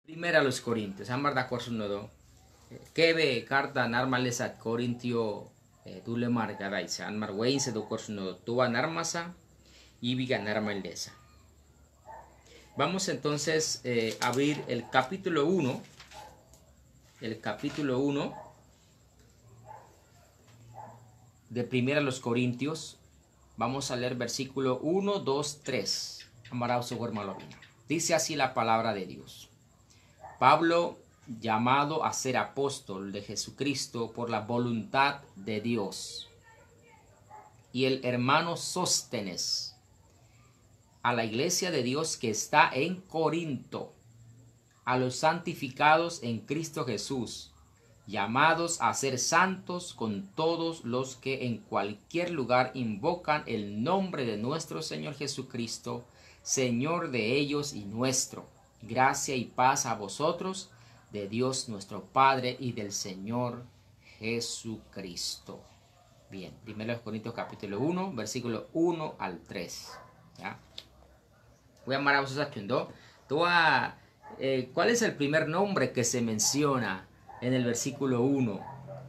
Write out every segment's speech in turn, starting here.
Primera a los Corintios, amar da corsunodo. Kebe carta narmalesa Corintio dule margaraisa, anmar weinse do corsunodo tuva narmasa y viga narmalesa. Vamos entonces a abrir el capítulo 1, de Primera a los Corintios. Vamos a leer versículo 1, 2, 3. Dice así la palabra de Dios. Pablo, llamado a ser apóstol de Jesucristo por la voluntad de Dios, y el hermano Sóstenes, a la iglesia de Dios que está en Corinto, a los santificados en Cristo Jesús, llamados a ser santos con todos los que en cualquier lugar invocan el nombre de nuestro Señor Jesucristo, Señor de ellos y nuestro. Gracia y paz a vosotros, de Dios nuestro Padre y del Señor Jesucristo. Bien, 1 Corintios capítulo 1, versículo 1 al 3. ¿Ya? Voy a llamar a vosotros a ¿cuál es el primer nombre que se menciona en el versículo 1?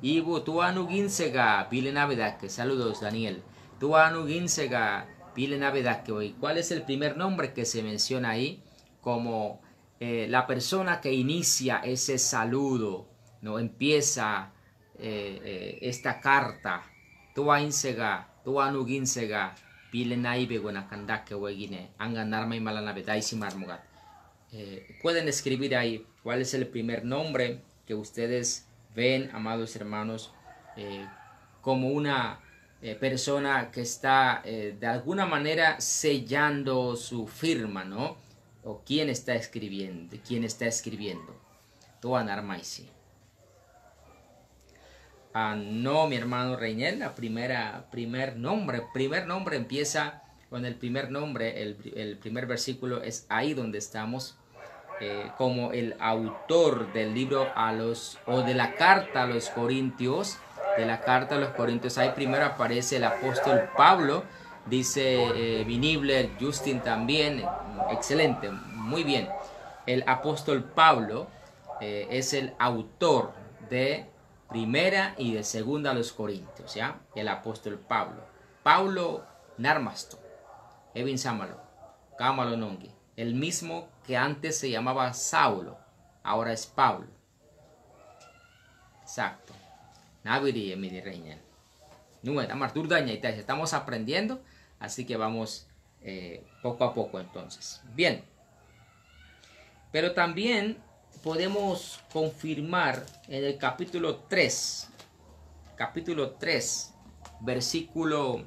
Ibu tuanu ginsega pile navidad, que saludos Daniel. Tuanu ginsega pile navidad, que hoy. ¿Cuál es el primer nombre que se menciona ahí como la persona que inicia ese saludo, no empieza esta carta? Tuainsega, tuanu ginsega pile naibe buena kandake wegine anganarma y malanavedai marmugat. Pueden escribir ahí cuál es el primer nombre que ustedes ven, amados hermanos, como una persona que está de alguna manera sellando su firma, ¿no? O quién está escribiendo, Toan Armaisi. No, mi hermano Reynel, primer nombre empieza con el primer nombre, el primer versículo es ahí donde estamos, como el autor del libro o de la carta a los Corintios. Ahí primero aparece el apóstol Pablo, dice Vinibler, Justin también, excelente, muy bien. El apóstol Pablo es el autor de Primera y de Segunda a los Corintios, ¿ya? El apóstol Paulo Narmasto, Evin Samalo, Kamalo Nongi, el mismo que antes se llamaba Saulo, ahora es Pablo. Exacto. Naviri Emily Reina. Estamos aprendiendo, así que vamos poco a poco entonces. Bien. Pero también podemos confirmar en el capítulo 3, versículo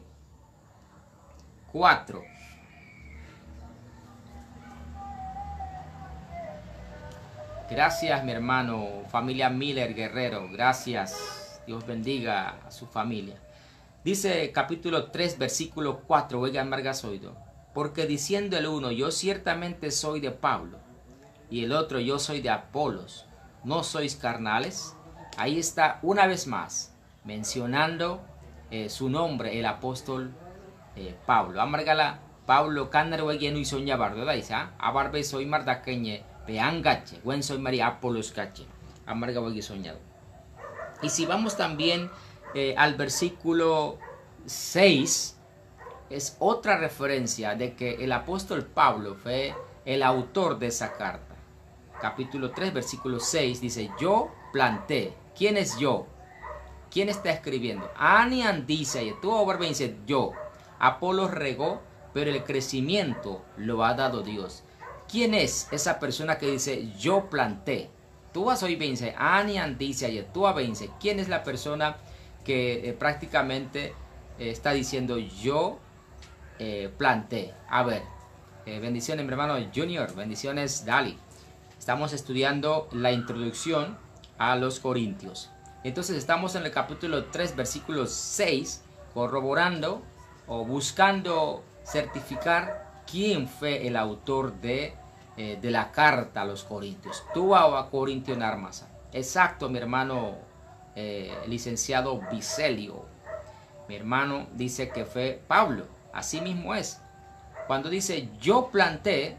4. Gracias, mi hermano, familia Miller Guerrero, gracias, Dios bendiga a su familia. Dice capítulo 3, versículo 4, oigan Margasoido, porque diciendo el uno, yo ciertamente soy de Pablo, y el otro, yo soy de Apolos, ¿no sois carnales? Ahí está una vez más, mencionando su nombre, el apóstol Pablo. Amargala, Pablo, Canarwegenu y Soña Bardo, dice, Abarbe soy mardaqueñe, Peangache, Gwen soy María Apolos Cache, Amarga soñado. Y si vamos también al versículo 6, es otra referencia de que el apóstol Pablo fue el autor de esa carta. Capítulo 3, versículo 6 dice, yo planté. ¿Quién es yo? ¿Quién está escribiendo? Anian dice, dice yo. Apolo regó, pero el crecimiento lo ha dado Dios. ¿Quién es esa persona que dice yo planté? Tú vas hoy vence, Anian dice, tú a vence. ¿Quién es la persona que prácticamente está diciendo yo planté? A ver, bendiciones mi hermano Junior, bendiciones Dali. Estamos estudiando la introducción a los Corintios. Entonces estamos en el capítulo 3, versículo 6, corroborando o buscando certificar quién fue el autor de la carta a los Corintios. Tú a Corintio en Armasa. Exacto, mi hermano licenciado Vicelio. Mi hermano dice que fue Pablo. Así mismo es. Cuando dice yo planté,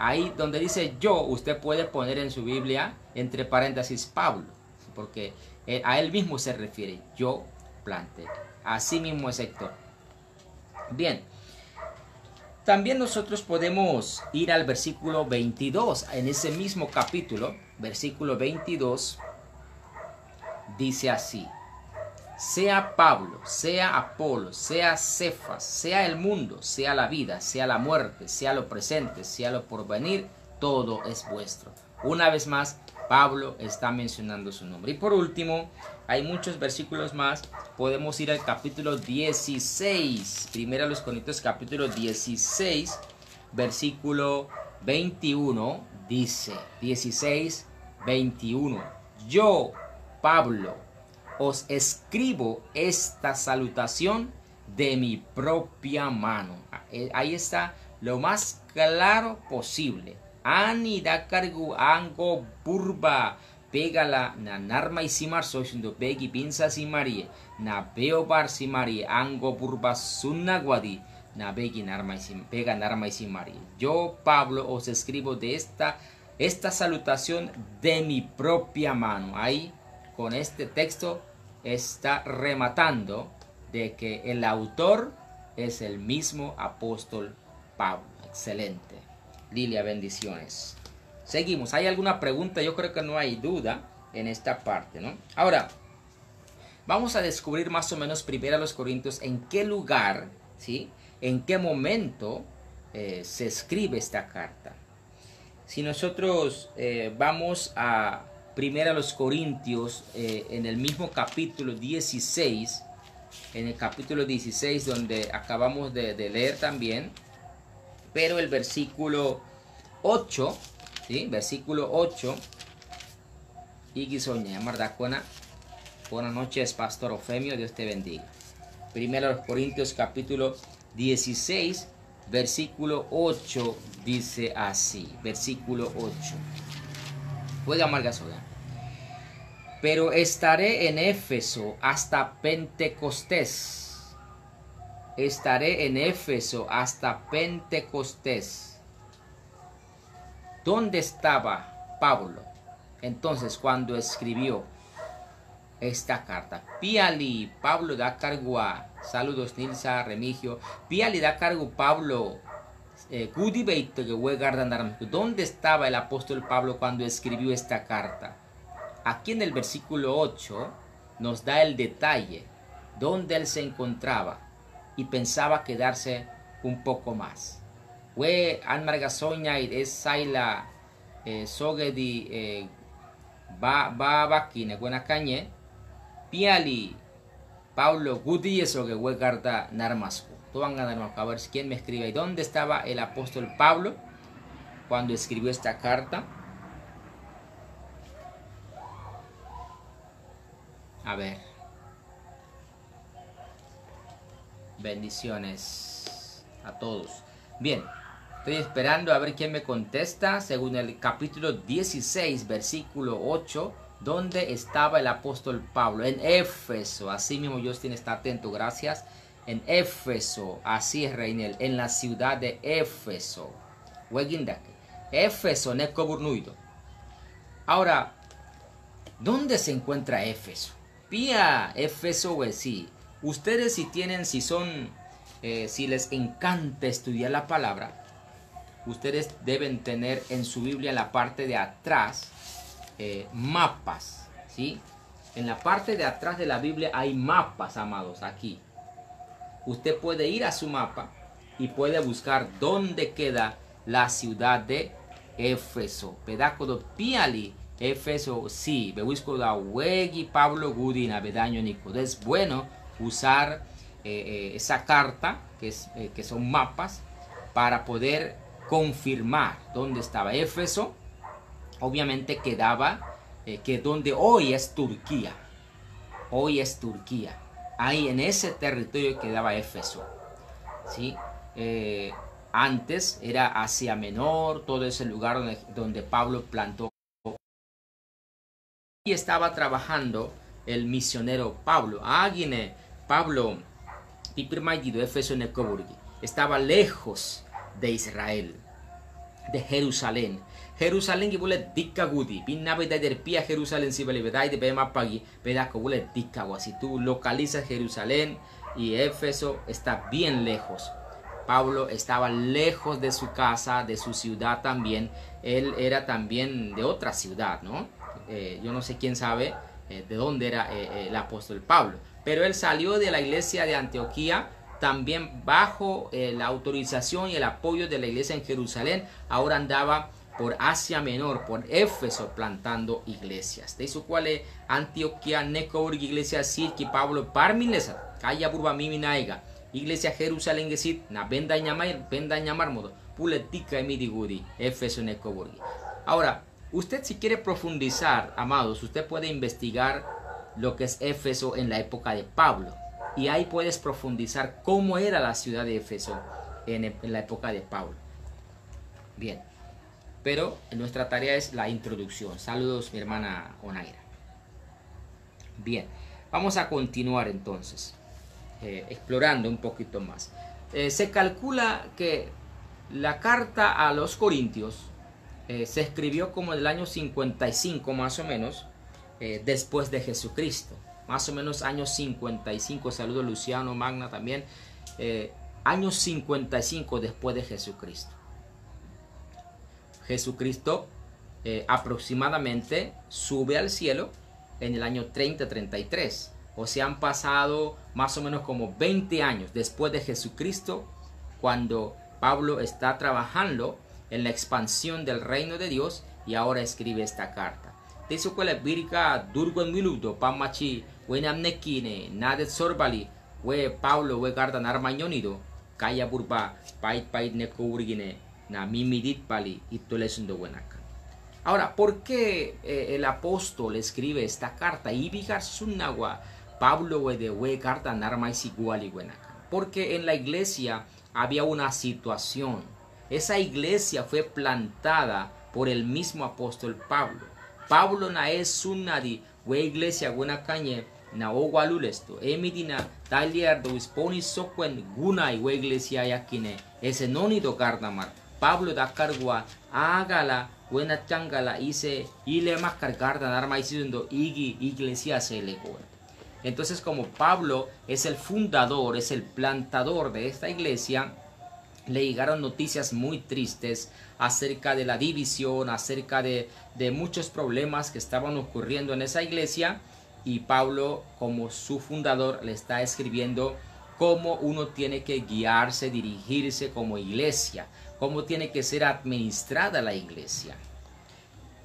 Ahí donde dice yo, usted puede poner en su Biblia entre paréntesis Pablo, porque a él mismo se refiere, yo planté. Así mismo es Héctor. Bien, también nosotros podemos ir al versículo 22, en ese mismo capítulo, versículo 22, dice así: sea Pablo, sea Apolo, sea Cefas, sea el mundo, sea la vida, sea la muerte, sea lo presente, sea lo porvenir, todo es vuestro. Una vez más, Pablo está mencionando su nombre. Y por último, hay muchos versículos más. Podemos ir al capítulo 16. Primero a los Corintios, capítulo 16, versículo 21. Dice, 16, 21. Yo, Pablo, os escribo esta salutación de mi propia mano. Ahí está lo más claro posible. Ani da cargo ango burba pegala na narma y simar soyundo pegi pinza simarie na beobar simarie ango burba sunnagwadi na begi narma y sim pega narma y simarie. Yo, Pablo, os escribo de esta salutación de mi propia mano. Ahí con este texto está rematando de que el autor es el mismo apóstol Pablo. Excelente. Lilia, bendiciones. Seguimos. ¿Hay alguna pregunta? Yo creo que no hay duda en esta parte, ¿no? Ahora, vamos a descubrir más o menos primero a los Corintios en qué lugar, ¿sí? En qué momento se escribe esta carta. Si nosotros vamos a primero a los Corintios, en el mismo capítulo 16, en el capítulo 16 donde acabamos de leer también, pero el versículo 8, ¿sí? Versículo 8, buenas noches, Pastor Ofemio, Dios te bendiga. Primero a los Corintios, capítulo 16, versículo 8, dice así, versículo 8. Puede amargar sola. Pero estaré en Éfeso hasta Pentecostés. Estaré en Éfeso hasta Pentecostés. ¿Dónde estaba Pablo entonces cuando escribió esta carta? Piali, Pablo da cargo a, saludos Nilsa, Remigio, Piali da cargo Pablo, ¿dónde estaba el apóstol Pablo cuando escribió esta carta? Aquí en el versículo 8 nos da el detalle donde él se encontraba y pensaba quedarse un poco más. We anmargasoña y es saila sogedi ba bakine buena cañe piali Pablo gudi eso que we garda narmasco. Tú van a ganar a ver quién me escribe. ¿Y dónde estaba el apóstol Pablo cuando escribió esta carta? A ver. Bendiciones a todos. Bien, estoy esperando a ver quién me contesta. Según el capítulo 16, versículo 8, ¿dónde estaba el apóstol Pablo? En Éfeso. Así mismo, Justin está atento, gracias. En Éfeso, así es, Reinel, en la ciudad de Éfeso. Éfeso, Necoburnuido. Ahora, ¿dónde se encuentra Éfeso? Pía Éfeso, sí. Ustedes si les encanta estudiar la palabra, ustedes deben tener en su Biblia en la parte de atrás mapas, ¿sí? En la parte de atrás de la Biblia hay mapas, amados, aquí. Usted puede ir a su mapa y puede buscar dónde queda la ciudad de Éfeso. Pedacodo Piali, Éfeso, sí. Bebusco da Wegi, Pablo Gudina, Bedaño Nico. Es bueno usar esa carta, que son mapas, para poder confirmar dónde estaba Éfeso. Obviamente quedaba que donde hoy es Turquía. Hoy es Turquía. Ahí en ese territorio quedaba Éfeso, ¿sí? Antes era Asia Menor, todo ese lugar donde Pablo plantó. Y estaba trabajando el misionero Pablo. Pablo, estaba lejos de Israel. de Jerusalén. Jerusalén que bule dikka gudi. Pinna beda derpia Jerusalén si bele beda de bema pagi. Beda que bule dikka wa. Si tú localizas Jerusalén y Éfeso está bien lejos. Pablo estaba lejos de su casa, de su ciudad también. Él era también de otra ciudad, ¿no? Yo no sé quién sabe de dónde era el apóstol Pablo. Pero él salió de la iglesia de Antioquía también bajo la autorización y el apoyo de la iglesia en Jerusalén. Ahora andaba por Asia Menor, por Éfeso, plantando iglesias. De eso cual Antioquía, Necoburg, iglesia sí que Pablo parmilesa, kaya burba miminaiga, iglesia Jerusalén gesit, na benda ñamar modo, puletica emidigudi, Éfeso, Necoburg. Ahora, usted si quiere profundizar, amados, usted puede investigar lo que es Éfeso en la época de Pablo. Y ahí puedes profundizar cómo era la ciudad de Éfeso en la época de Pablo. Bien, pero nuestra tarea es la introducción. Saludos, mi hermana Onaira. Bien, vamos a continuar entonces, explorando un poquito más. Se calcula que la carta a los Corintios se escribió como en el año 55 más o menos, después de Jesucristo. Más o menos años 55, saludo Luciano Magna también, años 55 después de Jesucristo. Jesucristo aproximadamente sube al cielo en el año 30-33, o sea, han pasado más o menos como 20 años después de Jesucristo, cuando Pablo está trabajando en la expansión del reino de Dios y ahora escribe esta carta. De eso que la birka durgon miludo pamachi wenamnekine nadet sorbali we Pablo we garda narmañonido kaya burba pait nekourgine na mimidit pali iptolesundo wenaka. Ahora, ¿por qué el apóstol escribe esta carta? Y bigar sunagua Pablo we de we garda narmaisiguali wenaka. Porque en la iglesia había una situación. Esa iglesia fue plantada por el mismo apóstol Pablo. Pablo na es unadi we iglesia buena cañe na ogualulesto emidina talier do isponi sokwen gunai we iglesia yakine ese nonido gardamar Pablo da cargua hágala buena changala ise ile más cargar da arma diciendo igi iglesia se le goa. Entonces, como Pablo es el fundador, es el plantador de esta iglesia, le llegaron noticias muy tristes acerca de la división, acerca de muchos problemas que estaban ocurriendo en esa iglesia, y Pablo, como su fundador, le está escribiendo cómo uno tiene que guiarse, dirigirse como iglesia, cómo tiene que ser administrada la iglesia.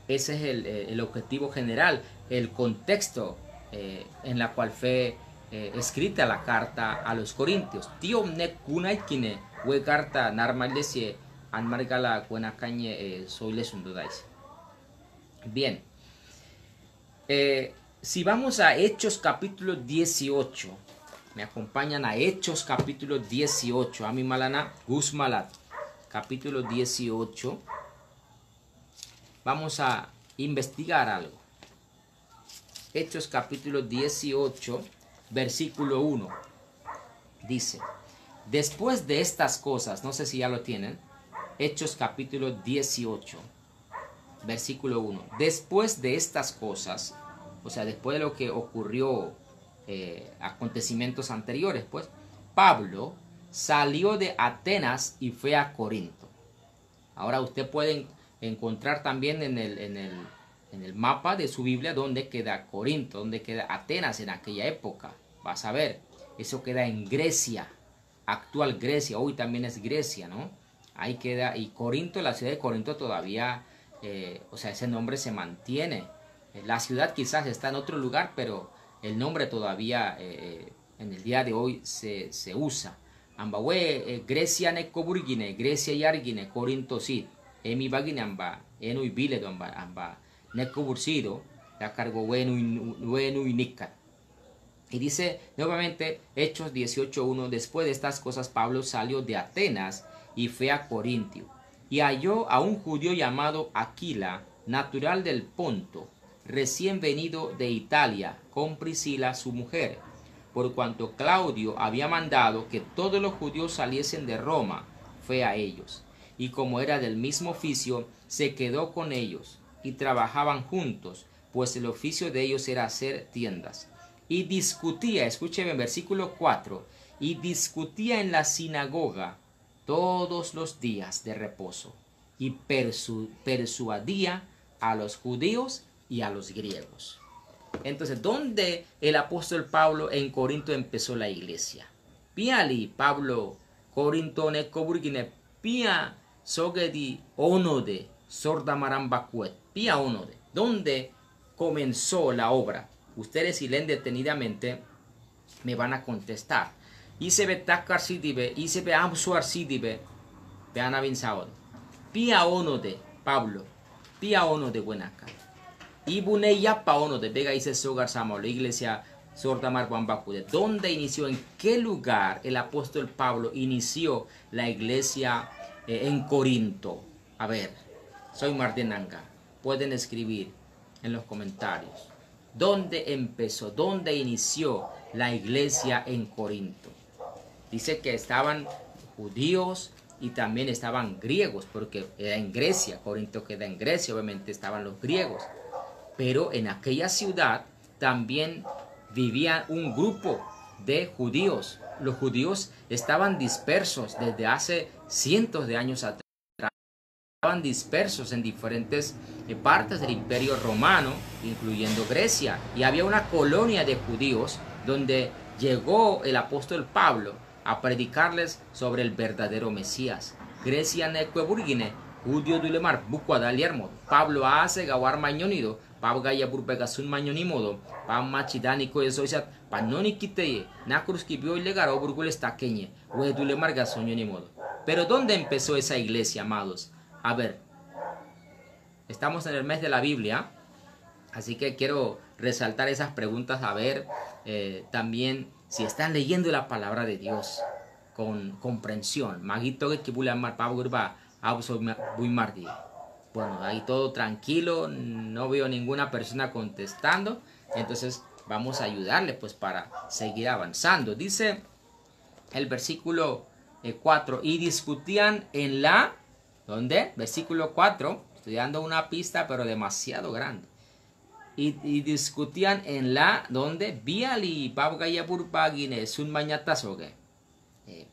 Ese es el objetivo general, el contexto en la cual fue escrita la carta a los Corintios. Tío Nekunaikine we carta narmalesie anmargala buena cañe soy les undudais. Bien, si vamos a Hechos capítulo 18, me acompañan a Hechos capítulo 18, a mi malana Guzmalat, capítulo 18, vamos a investigar algo. Hechos capítulo 18, versículo 1, dice: después de estas cosas, no sé si ya lo tienen, Hechos capítulo 18, versículo 1. Después de estas cosas, o sea, después de lo que ocurrió, acontecimientos anteriores, pues, Pablo salió de Atenas y fue a Corinto. Ahora usted puede encontrar también en el mapa de su Biblia dónde queda Corinto, dónde queda Atenas en aquella época. Vas a ver, eso queda en Grecia, actual Grecia, hoy también es Grecia, ¿no? Ahí queda, y Corinto, la ciudad de Corinto todavía, o sea, ese nombre se mantiene. La ciudad quizás está en otro lugar, pero el nombre todavía en el día de hoy se usa. Ambawe, Grecia nekoburgine, Grecia yargine, Corinto sid, emi bagine amba, enui biledo amba, nekobursido, la cargo wenu y nikat. Y dice nuevamente Hechos 18:1, después de estas cosas Pablo salió de Atenas y fue a Corintio, y halló a un judío llamado Aquila, natural del Ponto, recién venido de Italia, con Priscila su mujer, por cuanto Claudio había mandado que todos los judíos saliesen de Roma, fue a ellos. y como era del mismo oficio, se quedó con ellos y trabajaban juntos, pues el oficio de ellos era hacer tiendas. Y discutía, escúcheme en versículo 4, y discutía en la sinagoga todos los días de reposo, y persuadía a los judíos y a los griegos. Entonces, ¿dónde el apóstol Pablo en Corinto empezó la iglesia? Piali Pablo Corinto ne coburgine pia sogedi onode sordamarambacue pia onode. ¿Dónde comenzó la obra? Ustedes, si leen detenidamente, me van a contestar. Y se ve takar sidibe, y se ve amsuar sidibe, vean avinsaod. Pia onode Pablo, pia onode buenaca. Y buneya pa onode, vega y se sogar samo, la iglesia Sordamar Bambacude. ¿Dónde inició? ¿En qué lugar el apóstol Pablo inició la iglesia en Corinto? A ver, soy Mardenanga. Pueden escribir en los comentarios. ¿Dónde empezó? ¿Dónde inició la iglesia en Corinto? Dice que estaban judíos y también estaban griegos, porque era en Grecia. Corinto queda en Grecia, obviamente estaban los griegos. Pero en aquella ciudad también vivía un grupo de judíos. Los judíos estaban dispersos desde hace cientos de años atrás. Estaban dispersos en diferentes partes del Imperio Romano, incluyendo Grecia. Y había una colonia de judíos donde llegó el apóstol Pablo a predicarles sobre el verdadero Mesías. Grecia nequeburgine, judío dulemar, bucuadaliarmo. Pablo hace gawar mañonido. Pab gaya burbegasun mañonimodo, pab machidanico esoisat, panoni kiteye, nakrus kibio ilegaro burgules taqueñe, huedule margasoñonimodo. Pero ¿dónde empezó esa iglesia, amados? A ver, estamos en el mes de la Biblia, así que quiero resaltar esas preguntas, a ver también si están leyendo la palabra de Dios con comprensión. Magito que kibulamar pabgurba, abso muy mardi. Bueno, ahí todo tranquilo, no veo ninguna persona contestando, entonces vamos a ayudarle pues para seguir avanzando. Dice el versículo 4, y discutían en la, ¿dónde? Versículo 4, estoy dando una pista pero demasiado grande. Y discutían en la, ¿dónde? Biali, Pabgaya Burpagine, Sun Mañatasoge,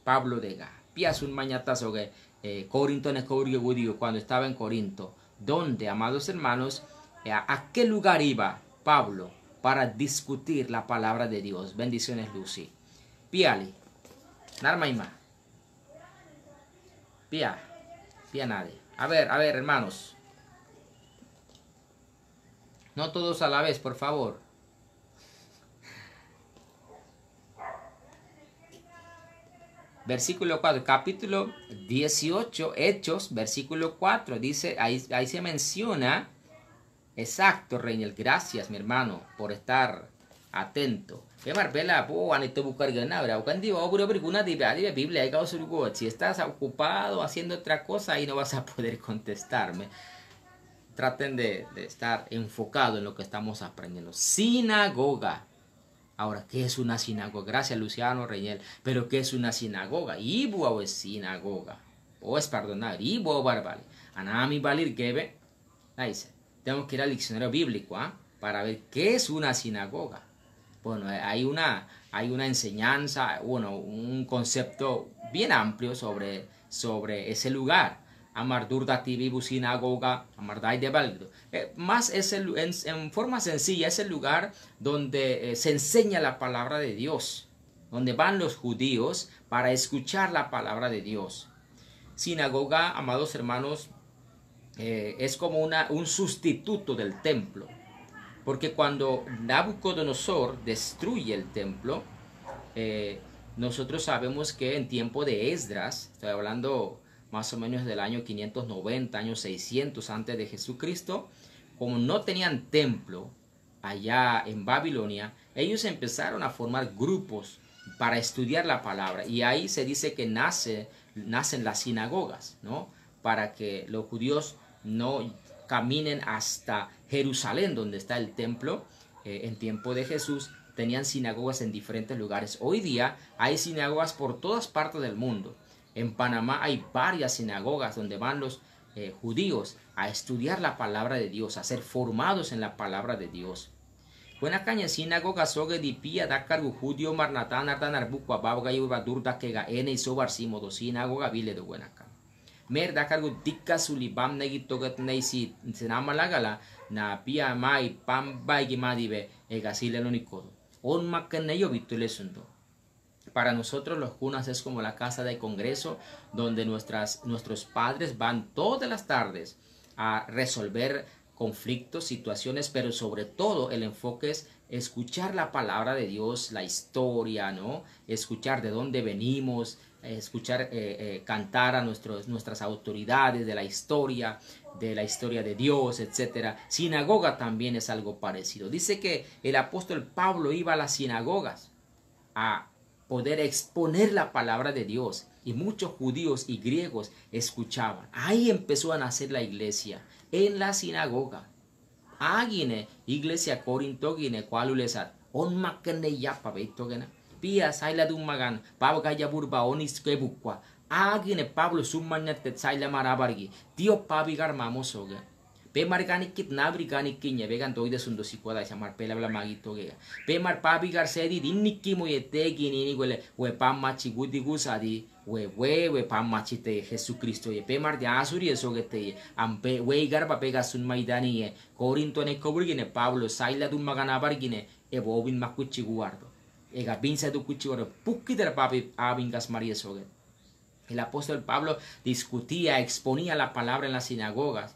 Pablo Dega, Pia Sun Mañatasoge. Corinto cuando estaba en Corinto, donde, amados hermanos, a qué lugar iba Pablo para discutir la palabra de Dios. Bendiciones, Lucy. Piali, Narmaima, Pia nadie. A ver, hermanos, no todos a la vez, por favor. Versículo 4, capítulo 18, Hechos, versículo 4, dice, ahí se menciona, exacto, Reynel, gracias, mi hermano, por estar atento. Si estás ocupado haciendo otra cosa, ahí no vas a poder contestarme. Traten de estar enfocado en lo que estamos aprendiendo. Sinagoga. Ahora, ¿qué es una sinagoga? Gracias, Luciano Reñel. ¿Pero qué es una sinagoga? Ibu o es sinagoga. O es perdonar. Ibu o barbali. Anami balir gebe. Dice, tengo que ir al diccionario bíblico para ver qué es una sinagoga. Bueno, hay una enseñanza, bueno, un concepto bien amplio sobre ese lugar. Amardur Tibibu sinagoga, Amardai de Baldo. Más es en forma sencilla, es el lugar donde se enseña la palabra de Dios, donde van los judíos para escuchar la palabra de Dios. Sinagoga, amados hermanos, es como un sustituto del templo, porque cuando Nabucodonosor destruye el templo, nosotros sabemos que en tiempo de Esdras, estoy hablando más o menos del año 590, año 600 antes de Jesucristo, como no tenían templo allá en Babilonia, ellos empezaron a formar grupos para estudiar la palabra, y ahí se dice que nacen las sinagogas, ¿no? Para que los judíos no caminen hasta Jerusalén, donde está el templo. En tiempo de Jesús tenían sinagogas en diferentes lugares. Hoy día hay sinagogas por todas partes del mundo. En Panamá hay varias sinagogas donde van los judíos a estudiar la palabra de Dios, a ser formados en la palabra de Dios. Buena caña sinagoga soge di pia da cargo judio marnatan ardan arbukwa babga yuba durda kega ene sobar simodo sinagoga vile de buena caña. Mer da cargo dikka sulibam negi toget neisi senamalagala na pia mai pam baigi madibe egasile lo nikodo. On makken yo vitule sundo. Para nosotros los cunas es como la casa de congreso donde nuestros padres van todas las tardes a resolver conflictos, situaciones, pero sobre todo el enfoque es escuchar la palabra de Dios, la historia, ¿no? Escuchar de dónde venimos, escuchar cantar a nuestras autoridades de la historia de Dios, etc. Sinagoga también es algo parecido. Dice que el apóstol Pablo iba a las sinagogas a poder exponer la palabra de Dios y muchos judíos y griegos escuchaban. Ahí empezó a nacer la iglesia, en la sinagoga. Agine iglesia Corinto gine kualulesat on makene yapa beitogena pia saila dumagan pabga yaburba onis kebukwa agine Pablo summanyat saila marabargi dio pabigar mamosoge pe margani kit nabri gani kinya vegan doide sundo sikoda chamar pela bla magito ge pe mar pabigar sedi dinnikki mo yetegi ni wele we pamachi gudi gusadi we pamachi te Jesucristo ye pe mar de asuri eso ge te ampe we garba pega sun maidani ye Corinto ne koburgine Pablo saila dum magana bargine e bobin makuchi guardo ega binsa du kuchi oro pukki der papi abingas maria soge. El apóstol Pablo discutía, exponía la palabra en las sinagogas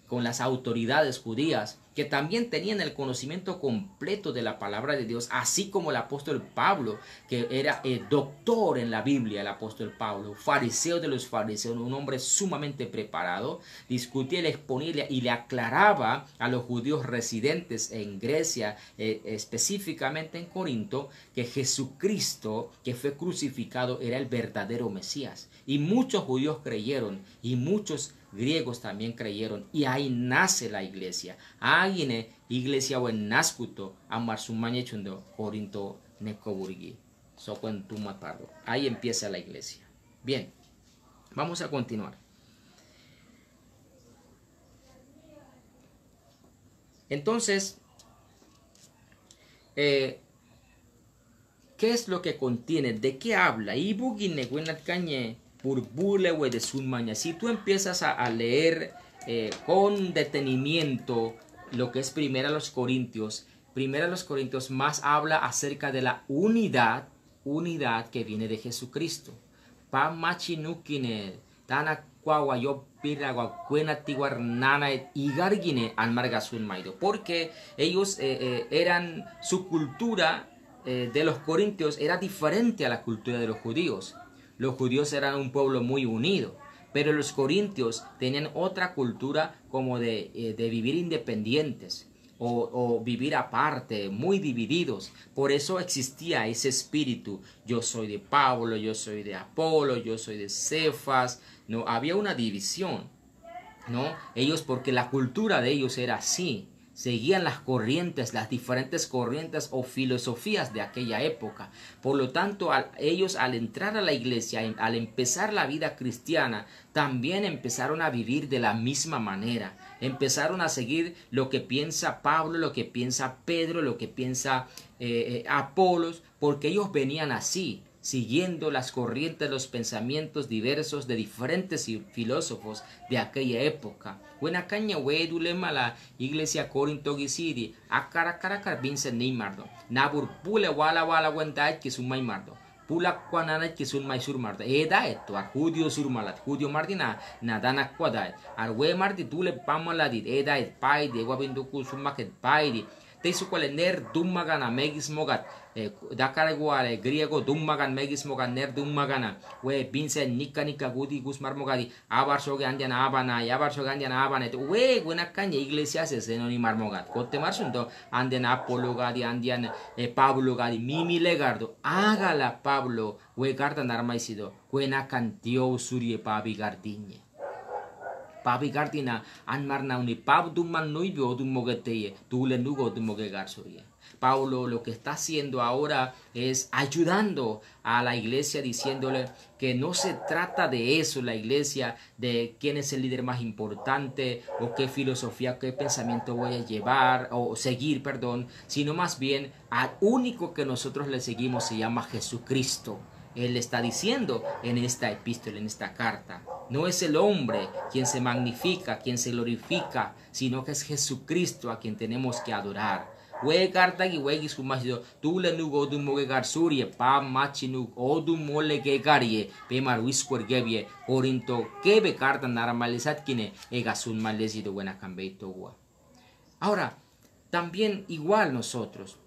con las autoridades judías, que también tenían el conocimiento completo de la palabra de Dios, así como el apóstol Pablo, que era doctor en la Biblia, el apóstol Pablo, fariseo de los fariseos, un hombre sumamente preparado, discutía, le exponía y le aclaraba a los judíos residentes en Grecia, específicamente en Corinto, que Jesucristo, que fue crucificado, era el verdadero Mesías. Y muchos judíos creyeron y muchos griegos también creyeron y ahí nace la iglesia. Agine iglesia o en nascuto amar su chundo Corinto necoburgi. Ahí empieza la iglesia. Bien, vamos a continuar. Entonces, ¿qué es lo que contiene? ¿De qué habla? Si tú empiezas a leer con detenimiento lo que es Primera los Corintios más habla acerca de la unidad que viene de Jesucristo. Porque ellos su cultura de los corintios era diferente a la cultura de los judíos. Los judíos eran un pueblo muy unido, pero los corintios tenían otra cultura como de vivir independientes o vivir aparte, muy divididos. Por eso existía ese espíritu. Yo soy de Pablo, yo soy de Apolo, yo soy de Cefas. No, había una división, ¿no? Ellos, porque la cultura de ellos era así. Seguían las corrientes, las diferentes corrientes o filosofías de aquella época. Por lo tanto, ellos al entrar a la iglesia, al empezar la vida cristiana, también empezaron a vivir de la misma manera. Empezaron a seguir lo que piensa Pablo, lo que piensa Pedro, lo que piensa Apolos, porque ellos venían así, siguiendo las corrientes, los pensamientos diversos de diferentes filósofos de aquella época. Buena caña wedulema la iglesia Corinto gisiri akaracarakar Vincent Neymardo nabur pule wala wendaet que sun maimardo pula kwanana que sun maisur mardo edaet ar judio surmalat judio mardina nadana kwadaet ar we mardi dule pamaladit edaet pai de wabinduku sumaket pai di Teisu kuale ner dummagana megis mogat dakar guale griego dummagan megis mogat ner dummagana we Vincent nika gudi gusmar mogadi abar soge andian abana yabar soge andian abana we buena caña iglesia se senoni marmogat kote marsunto andian Apolo gadi andian Pablo gadi mimi legardo hágala Pablo we garda narmaisido buena cantio surie pabi gardiñe. Papi Gardina, Anmarna uni Pab du man no yo du mogeteye, tú le nugo du mogegar soye. Pablo lo que está haciendo ahora es ayudando a la iglesia, diciéndole que no se trata de eso, la iglesia, de quién es el líder más importante o qué filosofía, qué pensamiento voy a llevar o seguir, perdón, sino más bien al único que nosotros le seguimos se llama Jesucristo. Él está diciendo en esta epístola, en esta carta, no es el hombre quien se magnifica, quien se glorifica, sino que es Jesucristo a quien tenemos que adorar. We carta gi we gi sumasido tu le nugo du mogegar surie pa machinu o du mole ge garie pe marwis gebie Corinto que be carta normalizat kine egasun malesido buena cambeito gua. Ahora, también igual nosotros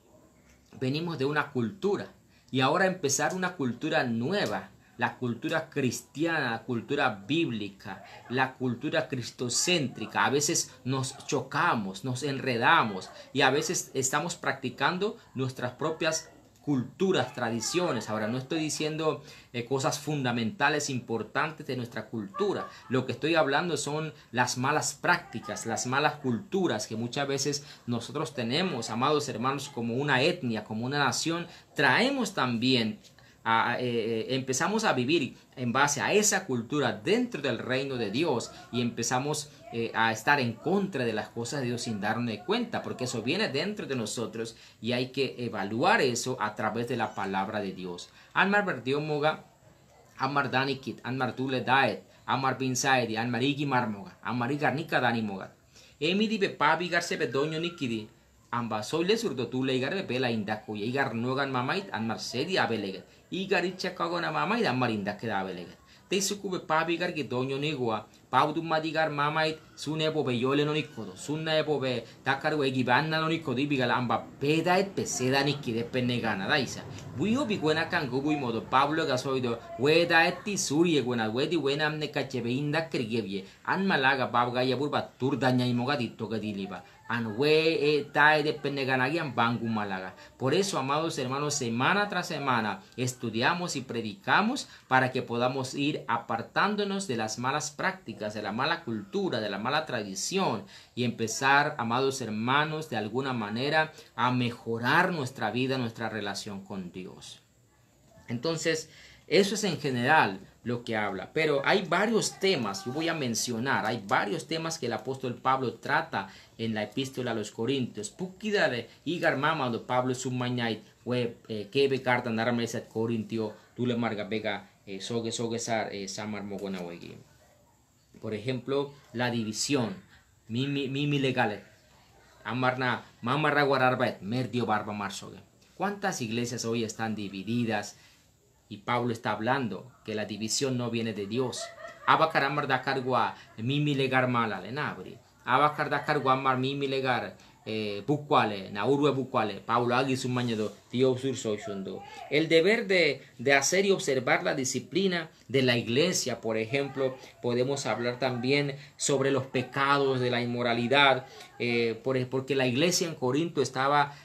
venimos de una cultura y ahora empezar una cultura nueva, la cultura cristiana, la cultura bíblica, la cultura cristocéntrica. A veces nos chocamos, nos enredamos y a veces estamos practicando nuestras propias culturas, tradiciones. Ahora no estoy diciendo cosas fundamentales, importantes de nuestra cultura. Lo que estoy hablando son las malas prácticas, las malas culturas que muchas veces nosotros tenemos, amados hermanos, como una etnia, como una nación. Traemos también empezamos a vivir en base a esa cultura dentro del reino de Dios y empezamos a estar en contra de las cosas de Dios sin darnos cuenta, porque eso viene dentro de nosotros y hay que evaluar eso a través de la palabra de Dios. Anmar verdio moga, amar danikit, anmar tule daet, amar pinsaedi, anmar igi marmoga, amar igarnika dani moga. Emi di be pabi garse be doño nikidi. Amba soile surdo tu leigar be pela indako ye igar nogan mamait anmar sedi abeleget igar itcha kagona mamait anmar indak da abeleget te suku be pabigar ki doño nigua paudu madigar mamait sunebo be yole no nikodo sunebo be takar we gibanna no nikodi bigala amba pedait peseda nikide penegana daisa buio biguena kangu bui modo Pablo gasoido we daetti surie guena wedi wena amne kachebe indak krigebye an malaga babga ya burba turdanya imogadito gadiliba. Por eso, amados hermanos, semana tras semana estudiamos y predicamos para que podamos ir apartándonos de las malas prácticas, de la mala cultura, de la mala tradición y empezar, amados hermanos, de alguna manera a mejorar nuestra vida, nuestra relación con Dios. Entonces, eso es en general lo que habla, pero hay varios temas, yo voy a mencionar, hay varios temas que el apóstol Pablo trata en la epístola a los Corintios. Pukidare igar mama do Pablo sumañait we kebe carta narmeset Corintio tule marga bega sogesar samar mogona wegi. Por ejemplo, la división, mimi legale, amarna mamarra guararbet merdio barba marsoge. ¿Cuántas iglesias hoy están divididas? Y Pablo está hablando que la división no viene de Dios. Abacaramar da cargua mimi legar mala le nabri. Abacar da cargua mar mimi legar bucuale, na urwe bucuale. Pablo agi su mañado Dios sursoishundo. El deber de hacer y observar la disciplina de la iglesia, por ejemplo, podemos hablar también sobre los pecados de la inmoralidad, porque la iglesia en Corinto estaba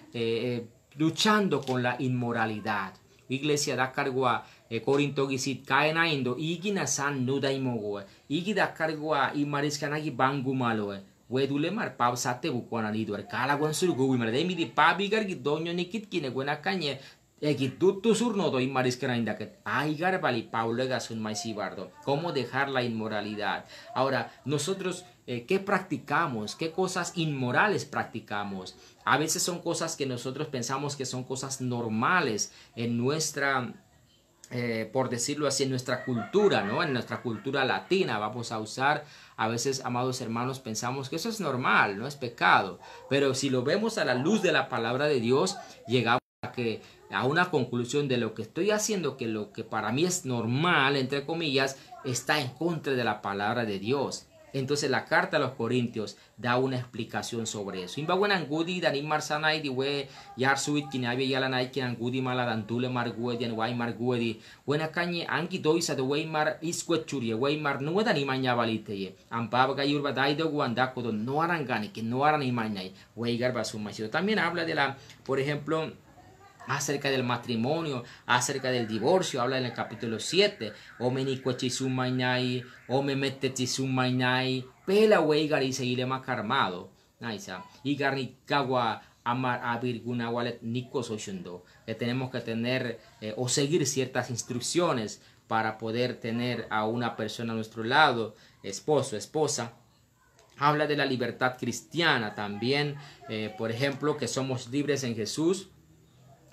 luchando con la inmoralidad. Iglesia da cargua Corinto gisit kaena indo igina san nuda imogo igi da cargua imariskanagi bangu malo wedule mar pau sate bukwana lidor kala gon surgo wi mar demi di pabigar gi donyo nikit kine gona kanye egi tutto surno do imariskana indaket aigar bali paulo gasun maisi bardo cómo dejar la inmoralidad. Ahora nosotros ¿qué practicamos? ¿Qué cosas inmorales practicamos? A veces son cosas que nosotros pensamos que son cosas normales en nuestra, por decirlo así, en nuestra cultura, ¿no? En nuestra cultura latina vamos a usar, a veces, amados hermanos, pensamos que eso es normal, no es pecado. Pero si lo vemos a la luz de la palabra de Dios, llegamos a una conclusión de lo que estoy haciendo, que lo que para mí es normal, entre comillas, está en contra de la palabra de Dios. Entonces la carta a los Corintios da una explicación sobre eso. Imba buena angudi dan marsanai di we yar suit kinabe yala nai kin angudi mala dan tule marguedi an wai marguedi buena kanye angi doisa de we mar isquechurie we mar no dan imanya balite ye ampaba gayurba daido guanda kodo no arangani que no aran imanyai we garba sumasido. También habla de la, por ejemplo, acerca del matrimonio, acerca del divorcio, habla en el capítulo 7, o me nicuechisumaiñai, o me metechisumaiñai, pela weigar y seguirle más armado. Naisa. Y garni kagua amar abir guna wallet nikos oyendo. Que tenemos que tener o seguir ciertas instrucciones para poder tener a una persona a nuestro lado, esposo, esposa. Habla de la libertad cristiana también, por ejemplo, que somos libres en Jesús,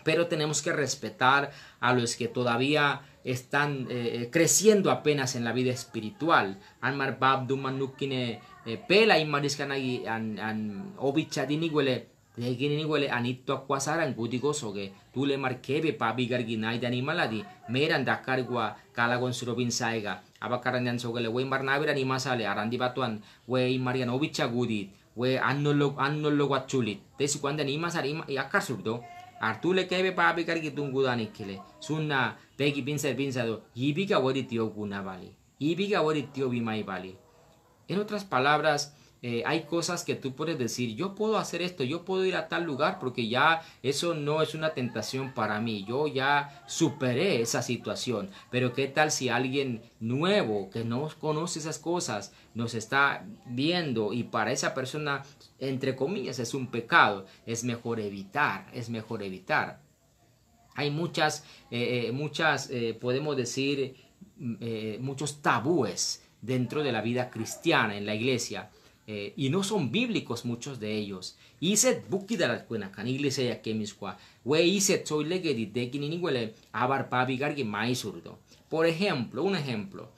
pero tenemos que respetar a los que todavía están creciendo apenas en la vida espiritual. Anmar bab dumanukine pela y mariskanagi an obichadiniguele Teginiguele anito akwasaran gudigosoge tule markebe pabi garginai de animaladi meran dakargua kalagon surobin saiga abakaran dan sogele we marnavir animasale arandi batuan we marian obicha gudit we annolo guachulit tesi cuando animasari yakar surdo artule kebe pabi gargitungudani kile sunna pegi pinsado yibiga waritio gunavali yibiga waritio bimai vali. En otras palabras, hay cosas que tú puedes decir, yo puedo hacer esto, yo puedo ir a tal lugar porque ya eso no es una tentación para mí, yo ya superé esa situación. Pero qué tal si alguien nuevo que no conoce esas cosas nos está viendo y para esa persona, entre comillas, es un pecado, es mejor evitar, es mejor evitar. Hay muchas, podemos decir, muchos tabúes dentro de la vida cristiana en la iglesia. Y no son bíblicos muchos de ellos. Iset buki de la cuena can iglesia ya que misqua. We iset soy legedi de kininiwele abar pabigar que maisurdo. Por ejemplo, un ejemplo.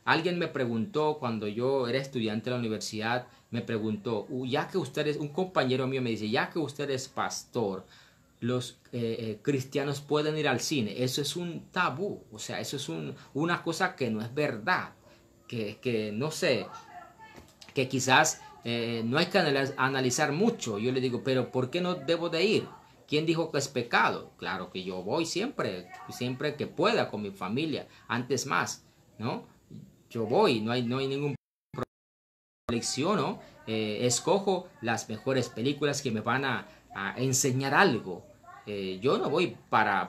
Alguien me preguntó cuando yo era estudiante de la universidad, me preguntó, ya que usted es, un compañero mío me dice, ya que usted es pastor, los cristianos pueden ir al cine. Eso es un tabú, o sea, eso es una cosa que no es verdad, que no sé, que quizás no hay que analizar mucho. Yo le digo, pero ¿por qué no debo de ir? ¿Quién dijo que es pecado? Claro que yo voy siempre que pueda con mi familia, antes más, ¿no? Yo voy, no hay ningún selecciono, escojo las mejores películas que me van a enseñar algo. Yo no voy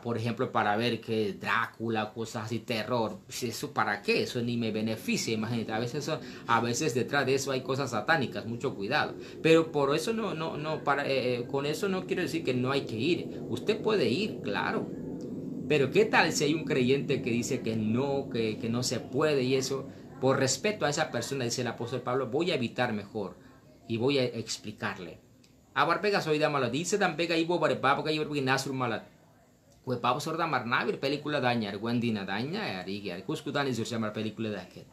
por ejemplo, para ver que Drácula, cosas así, terror. ¿Eso para qué? Eso ni me beneficia, imagínate. A veces detrás de eso hay cosas satánicas, mucho cuidado. Pero por eso con eso no quiero decir que no hay que ir. Usted puede ir, claro. Pero ¿qué tal si hay un creyente que dice que no se puede y eso? Por respeto a esa persona, dice el apóstol Pablo, voy a evitar mejor y voy a explicarle. Abar pega soy da malat, dice tan pega ibo bare papa que ibo nasur malat. Kue papa sorda marnavir película dañar, guendina daña, arigia, cuscutani sur llamar película de aquel.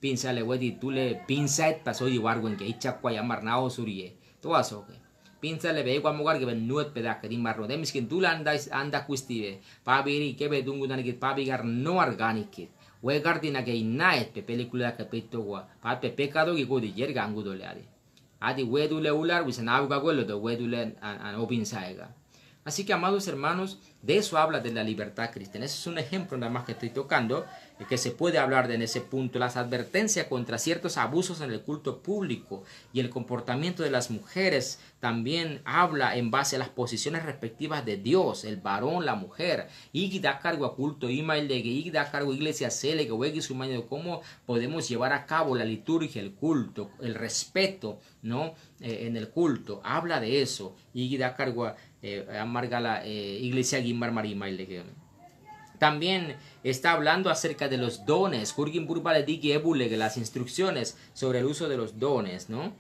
Pinsale wedi tule pinset pasó y warguen que icha kwa llamar nao surie. Todo eso que. Pinsale ve igual mugar que ven nuet peda que di marro. Demis que tú anda cuestive. Pabiri que ve dungudan que pabigar no orgánico. We gardina que inaet pe película que pito gua. Pa pe pecado que godi yerga angudo le adi. Adi wedule ular wisen auga guelo de wedule an obin saega. Así que, amados hermanos, de eso habla de la libertad cristiana. Ese es un ejemplo nada más que estoy tocando, que se puede hablar de en ese punto. Las advertencias contra ciertos abusos en el culto público y el comportamiento de las mujeres también habla en base a las posiciones respectivas de Dios, el varón, la mujer. Y da cargo a culto, y da cargo a iglesia, de cómo podemos llevar a cabo la liturgia, el culto, el respeto, ¿no? En el culto. Habla de eso. Y da cargo a amarga la iglesia Guimar Marima. También está hablando acerca de los dones, las instrucciones sobre el uso de los dones, ¿no?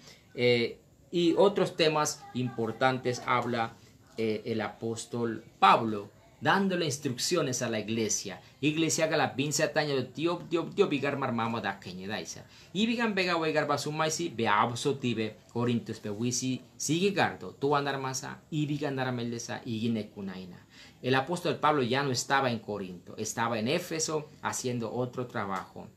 Y otros temas importantes habla el apóstol Pablo, dándole instrucciones a la iglesia. Iglesia que la pinza taño de tío bigar marmamo da keñedaisa. Y bigan bega wegar basumaisi beabso tibe corintios bewisi sigue gardo tu andar masa y bigan darameldesa y ginekunaina. El apóstol Pablo ya no estaba en Corinto, estaba en Éfeso haciendo otro trabajo.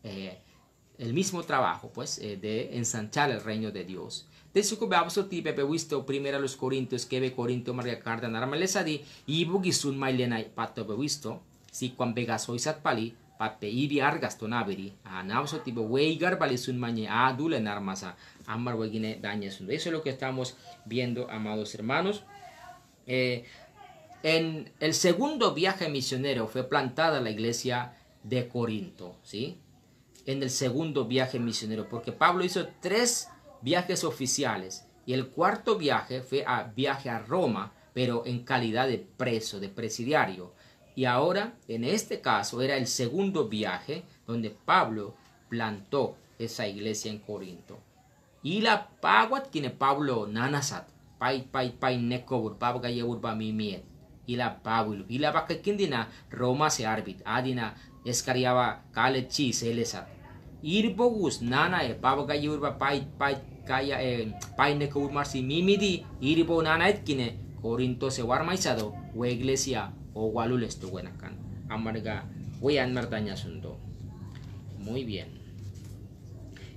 El mismo trabajo, pues, de ensanchar el reino de Dios. De su que beabso tibe bewisto primero a los Corintios que ve Corinto María Carta darameldesa di y bugisun mailena pato bewisto. Si cuando vegas hoy satpali, pape ibi argas tonaberi, a nauso tipo weigar balisun mañe a dule narmasa, amar wegine dañesun. Eso es lo que estamos viendo, amados hermanos. En el segundo viaje misionero fue plantada la iglesia de Corinto, ¿sí? en el segundo viaje misionero, porque Pablo hizo 3 viajes oficiales y el cuarto viaje fue viaje a Roma, pero en calidad de preso, de presidiario. Y ahora, en este caso, era el segundo viaje donde Pablo plantó esa iglesia en Corinto. Y la paguat tiene Pablo nanasat, pai nekobur, pabga yebur mimiet. Y la Pablo, y la bakakindina Roma se arbit, adina escariaba kale chi selesat. Irbogus nana pabga yebur pai kaya pai nekobur marsi mimidi, irbo nana etkine Corinto se warmaisado, o iglesia o walules tu buenakan. Amarga, voy a martaña sundo. Muy bien.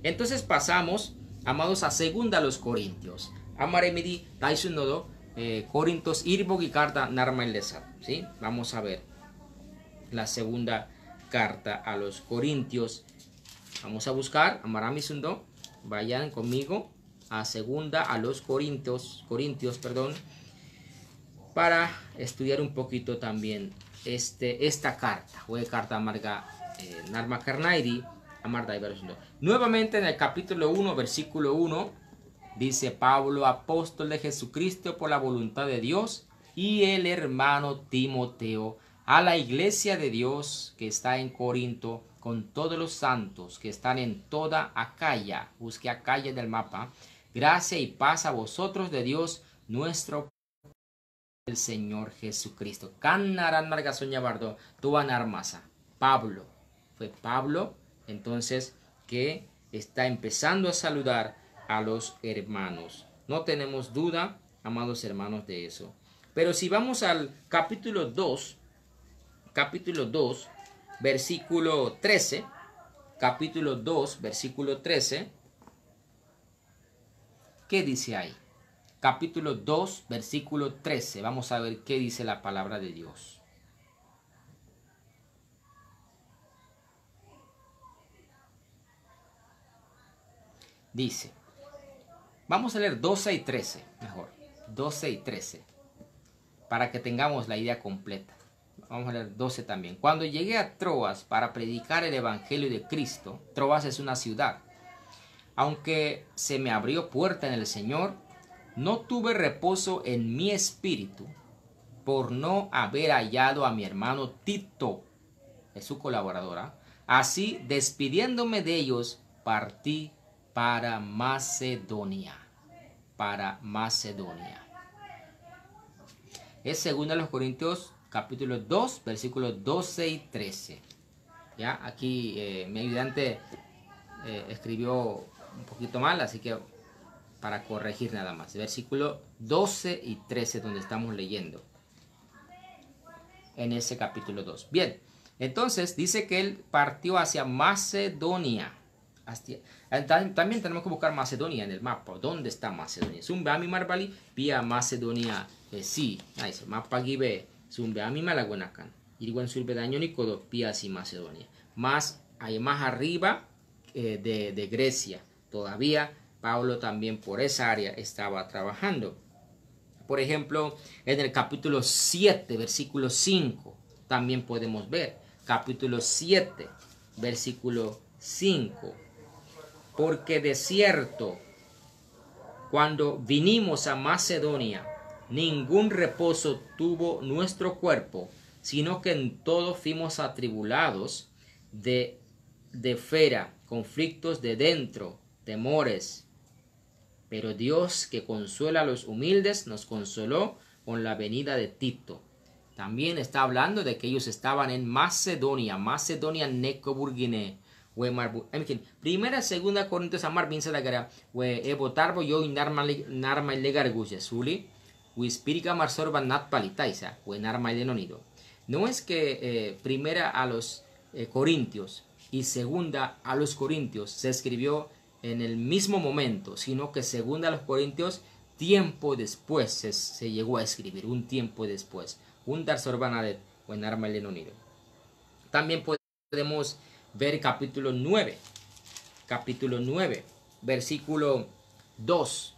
Entonces pasamos, amados, a segunda a los Corintios. Amaremidi, taisunodo, Corintios irbog y carta narmailesat. ¿Sí? Vamos a ver la segunda carta a los Corintios. Vamos a buscar, amaramisundó, vayan conmigo a segunda a los Corintios, perdón, para estudiar un poquito también esta carta, o carta amarga Narma Carnairi, amarda y verso. Nuevamente en el capítulo 1, versículo 1, dice Pablo, apóstol de Jesucristo por la voluntad de Dios, y el hermano Timoteo, a la iglesia de Dios que está en Corinto, con todos los santos que están en toda Acaya, busque Acaya del mapa, gracia y paz a vosotros de Dios, nuestro el Señor Jesucristo. Canaran Margasoña Bardo, Tuan Armasa. Pablo. Fue Pablo, entonces, que está empezando a saludar a los hermanos. No tenemos duda, amados hermanos, de eso. Pero si vamos al capítulo 2, versículo 13, capítulo 2, versículo 13, ¿qué dice ahí? Capítulo 2, versículo 13. Vamos a ver qué dice la palabra de Dios. Dice, vamos a leer 12 y 13, mejor, 12 y 13, para que tengamos la idea completa. Vamos a leer 12 también. Cuando llegué a Troas para predicar el evangelio de Cristo, Troas es una ciudad, aunque se me abrió puerta en el Señor, no tuve reposo en mi espíritu por no haber hallado a mi hermano Tito, es su colaboradora. Así, despidiéndome de ellos, partí para Macedonia. Es segunda de los Corintios, capítulo 2, versículos 12 y 13. ¿Ya? Aquí mi ayudante escribió un poquito mal, así que para corregir nada más. Versículo 12 y 13 donde estamos leyendo. En ese capítulo 2. Bien, entonces dice que él partió hacia Macedonia. También tenemos que buscar Macedonia en el mapa. ¿Dónde está Macedonia? Zumbeami Marbali, vía Macedonia. Sí, nice. Mapa Gibe, Zumbeami Malaguanacan. Irguan Surbe Dañonicodo, vía así Macedonia. Más arriba de Grecia. Todavía Pablo también por esa área estaba trabajando. Por ejemplo, en el capítulo 7, versículo 5, también podemos ver. Capítulo 7, versículo 5. Porque de cierto, cuando vinimos a Macedonia, ningún reposo tuvo nuestro cuerpo, sino que en todo fuimos atribulados de fuera, conflictos de dentro, temores. Pero Dios, que consuela a los humildes, nos consoló con la venida de Tito. También está hablando de que ellos estaban en Macedonia, Necoburgine. Primera, segunda Corintios amar binsa da gara, we ebotarbo yo narma legar guje suli, we spirica marsorba nat palitaisa, we narma lenonido. No es que primera a los Corintios y segunda a los Corintios se escribió en el mismo momento, sino que segunda a los Corintios tiempo después se llegó a escribir, un tiempo después. Un dar sorbanadet o en arma lenonido. También podemos ver capítulo 9, versículo 2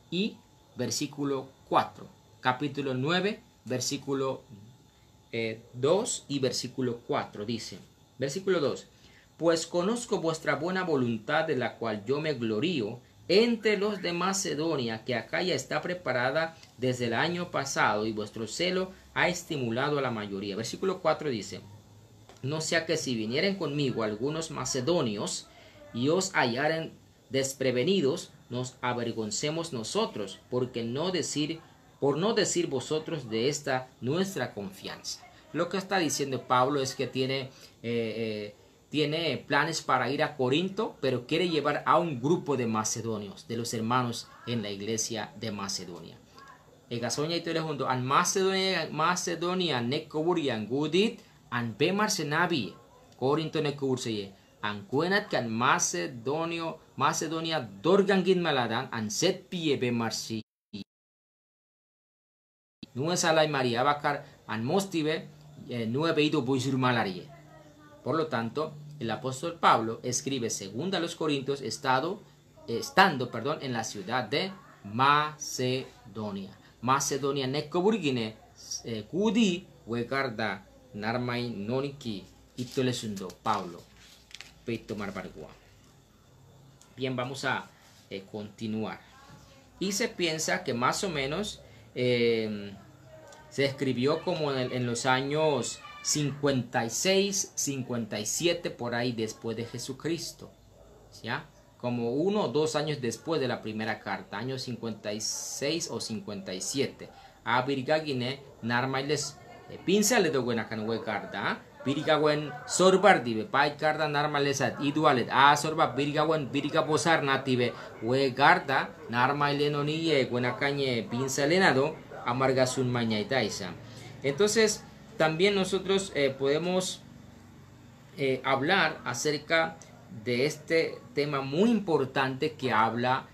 y versículo 4. Capítulo 9, versículo 2 y versículo 4 dice, versículo 2, pues conozco vuestra buena voluntad, de la cual yo me glorío entre los de Macedonia, que Acaya está preparada desde el año pasado, y vuestro celo ha estimulado a la mayoría. Versículo 4 dice: no sea que si vinieren conmigo algunos macedonios y os hallaren desprevenidos, nos avergoncemos nosotros, por no decir vosotros de esta nuestra confianza. Lo que está diciendo Pablo es que tiene planes para ir a Corinto, pero quiere llevar a un grupo de macedonios, de los hermanos en la iglesia de Macedonia. Egasonia ito junto an Macedonia nekoburian gudit an bemar senabi Corinto nekuburseye an kuenat kan Macedonia dorgangin maladan an set pie bemarsi nue salai María bakar an mostibe nue beido buisur malarie. Por lo tanto, el apóstol Pablo escribe segunda a los Corintios estando en la ciudad de Macedonia. Macedonia nekoburgine kudi wegarda narmai noniki itolesundo Pablo peito marbargua. Bien, vamos a continuar. Y se piensa que más o menos se escribió como en los años 56, 57 por ahí después de Jesucristo, ¿ya? Como 1 o 2 años después de la primera carta, años 56 o 57. A Birgagine narmailes pinsale do buena canwe carta, Birgawen sorbar dibe pai carta narmalesat idualet a sorba Birgawen Birgabosar native we carta narmaile noniye buena cañe pinsalenado amargasun mañaitaisa. Entonces, también nosotros podemos hablar acerca de este tema muy importante que habla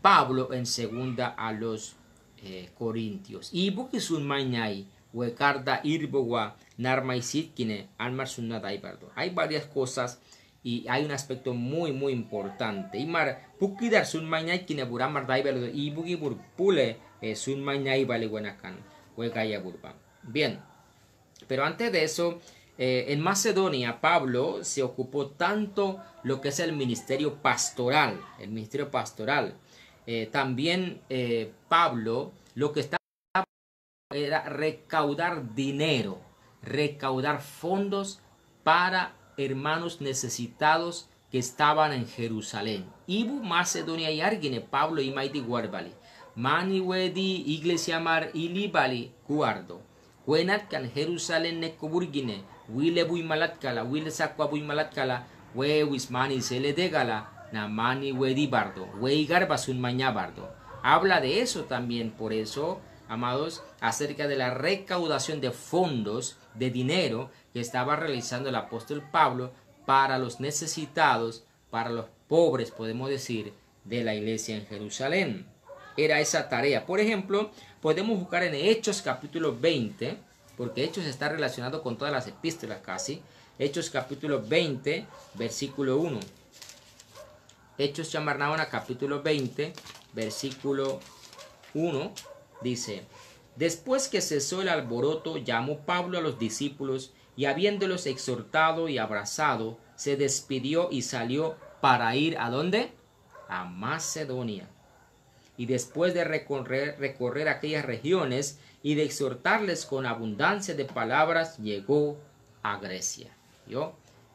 Pablo en segunda a los Corintios. Y bukisun mañai wekarda irbowa narmaisitkine almarsunadaibardo. Hay varias cosas y hay un aspecto muy importante. Imar bukidar sun mañai kine buramar daibardo y buki burpule sun mañai vale buenakan wekaya burba. Bien. Pero antes de eso, en Macedonia, Pablo se ocupó tanto lo que es el ministerio pastoral. También Pablo lo que estaba era recaudar dinero, recaudar fondos para hermanos necesitados que estaban en Jerusalén. Ibu Macedonia y Argine, Pablo y Maiti Guarbali. Mani wedi iglesia mar ilibali guardo. Wenat kan Jerusalén nekoburgine, wile bui malatkala, wile sakwa bui malatkala, we wismani sele degala, na mani wedi bardo, we garbasun maña bardo. Habla de eso también, por eso, amados, acerca de la recaudación de fondos, de dinero que estaba realizando el apóstol Pablo para los necesitados, para los pobres, podemos decir, de la iglesia en Jerusalén. Era esa tarea. Por ejemplo, podemos buscar en Hechos capítulo 20, porque Hechos está relacionado con todas las epístolas casi. Hechos capítulo 20, versículo 1. Hechos Chamarnaona capítulo 20, versículo 1, dice: después que cesó el alboroto, llamó Pablo a los discípulos y habiéndolos exhortado y abrazado, se despidió y salió para ir ¿a dónde? A Macedonia. Y después de recorrer aquellas regiones y de exhortarles con abundancia de palabras, llegó a Grecia. ¿Yo?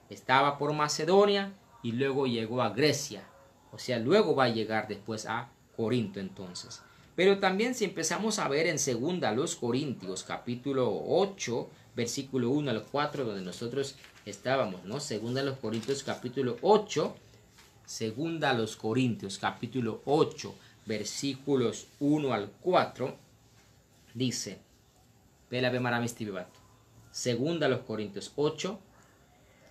Estaba por Macedonia y luego llegó a Grecia. O sea, luego va a llegar después a Corinto entonces. Pero también si empezamos a ver en segunda los Corintios, capítulo 8, versículo 1 al 4, donde nosotros estábamos, ¿no? Segunda a los Corintios, capítulo 8, segunda a los Corintios, capítulo 8, versículos 1 al 4, dice, segunda a los Corintios 8,